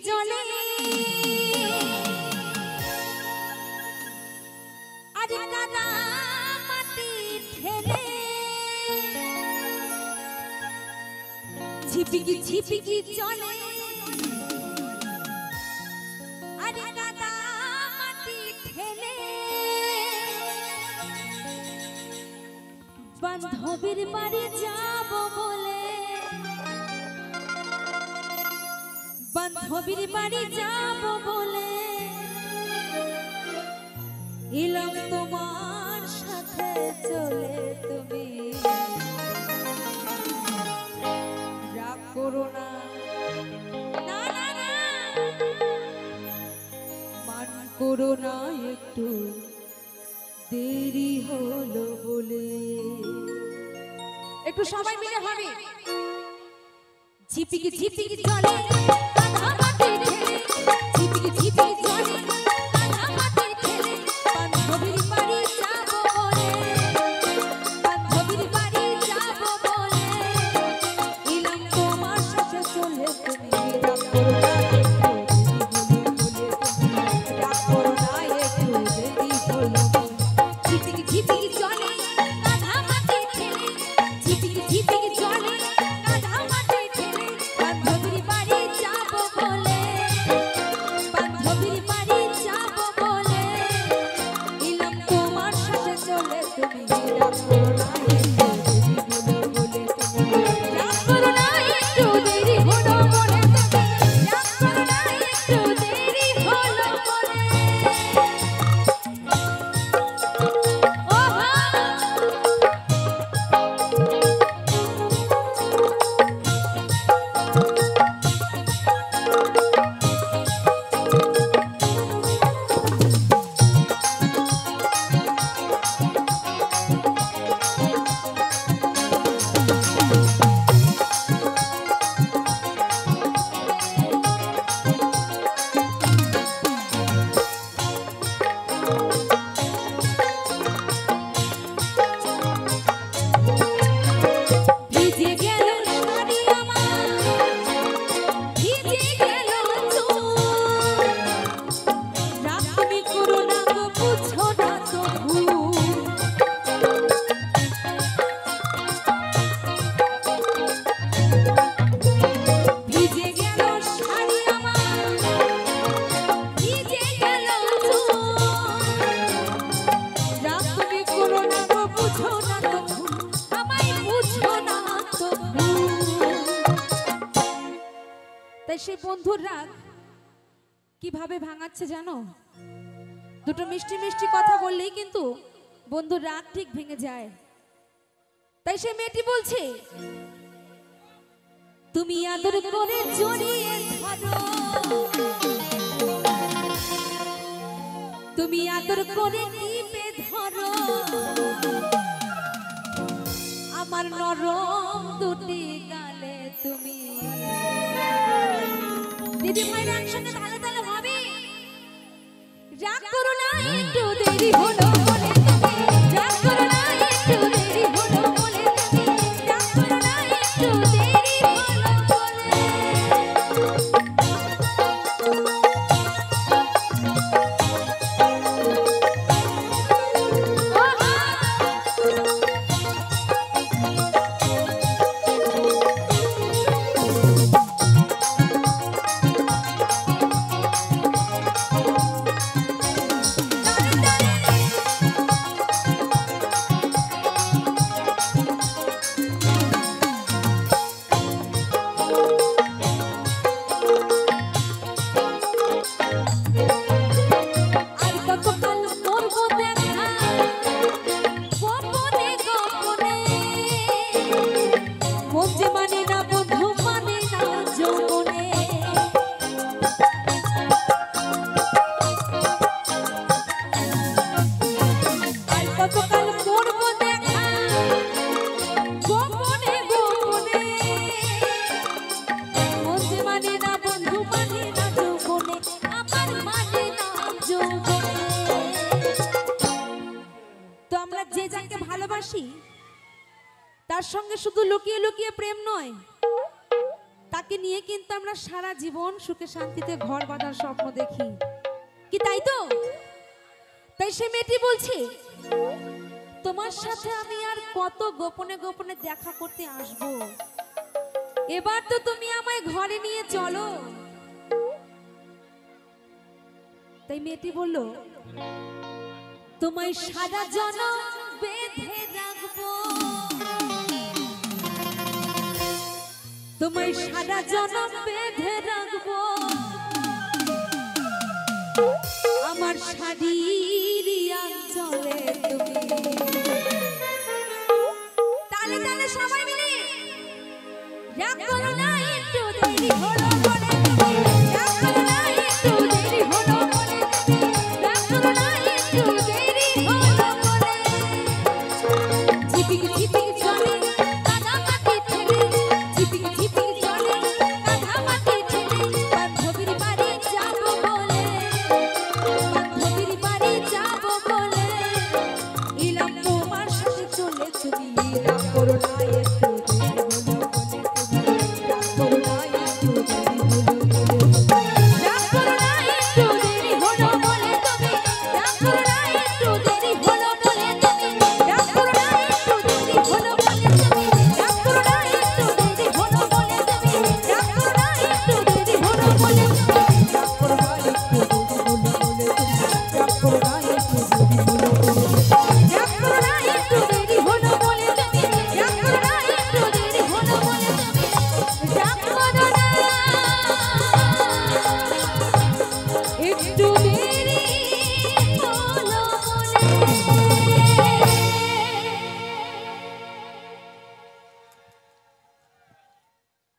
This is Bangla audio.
জলে আরে কাদা মাটি ঠেলে ঝিপিকি ঝিপিকি জলে আরে কাদা মাটি ঠেলে বান্ধবীর বাড়ি যাব বলে বান্ধবীর বাড়ি যাব বলে এলাম তোমার সাথে চলে তুমি রাগ করো না না না না মান করো না একটু দেরি হলো বলে একটু সবাই মিলে হবে ঝিপিকি ঝিপিকি চলে কাদা মাটি ঠেলে ঝিপিকি ঝিপিকি চলে কাদা মাটি ঠেলে বান্ধবীর বাড়ি যাব বলে বান্ধবীর বাড়ি যাব বলে এলাম তোমার সাথে চলে তুমি রাগ করো না একটু দেরি হলো ঝিপিকি ঝিপিকি চলে কাদা মাটি ঠেলে ঝিপিকি ঝিপিকি চলে কাদা মাটি ঠেলে বান্ধবীর বাড়ি যাব বলে বান্ধবীর বাড়ি যাব বলে এলাম তোমার সাথে চলে তুমি রাগ করো না রাগ করো না একটু দেরি হলো বলে রাগ করো না একটু দেরি হলো বলে ভিজে গেল শাড়ি আমার ভিজে গেল চুল রাগ তুমি করো না গো বুঝো না তো ভুল ভিজে গেল শাড়ি আমার ভিজে গেল চুল রাগ তুমি করো না গো বুঝো না তো ভুল আমায় বুঝো না তো ভুল তাই সেই বন্ধুর রাগ কিভাবে ভাঙাচ্ছে জানো দুটো মিষ্টি মিষ্টি কথা বললেই কিন্তু বন্ধুর রাগ ঠিক ভেঙে যায় তাই সেই মেয়েটি বলছে তুমি আদর করে জড়িয়ে ধরো তুমি আদর করে টিপে ধরো আমার নরম দুটি গালে তুমি দিদি ভাইরা একসঙ্গে তালে তালে হবে রাগ করো না একটু দেরি হলো বলে তুমি রাগ করো না একটু দেরি হলো বলে তুমি রাগ করো না একটু দেরি হলো বলে আর কতকাল করবো দেখা গোপনে গোপনে মন যে মানে না বন্ধু মানে না যৌবনে আর কতকাল করবো দেখা গোপনে গোপনে মন যে মানে না বন্ধু মানে না যৌবনে আমার মানে না যৌবনে তো আমরা যে যাকে ভালোবাসি তার সঙ্গে শুধু লুকিয়ে লুকিয়ে প্রেম নয় তাকে যাকে নিয়ে কিন্তু আমরা সারা জীবন সুখে শান্তিতে ঘর বাঁধার স্বপ্ন দেখি, কি তাই তো? তাই সে মেয়েটি বলছে, তোমার সাথে আমি আর কত গোপনে গোপনে দেখা করতে আসব, এবার তো তুমি আমায় ঘরে নিয়ে চলো। তাই মেয়েটি বলল, তোমায় সারা জনম বেঁধে রাখবো, তোমায় সারা জনম বেঁধে রাখবো আমার শাড়ির আঁচলে তুমি। তালে তালে সবাই মিলে রাগ করো না, একটু দেরি হলো।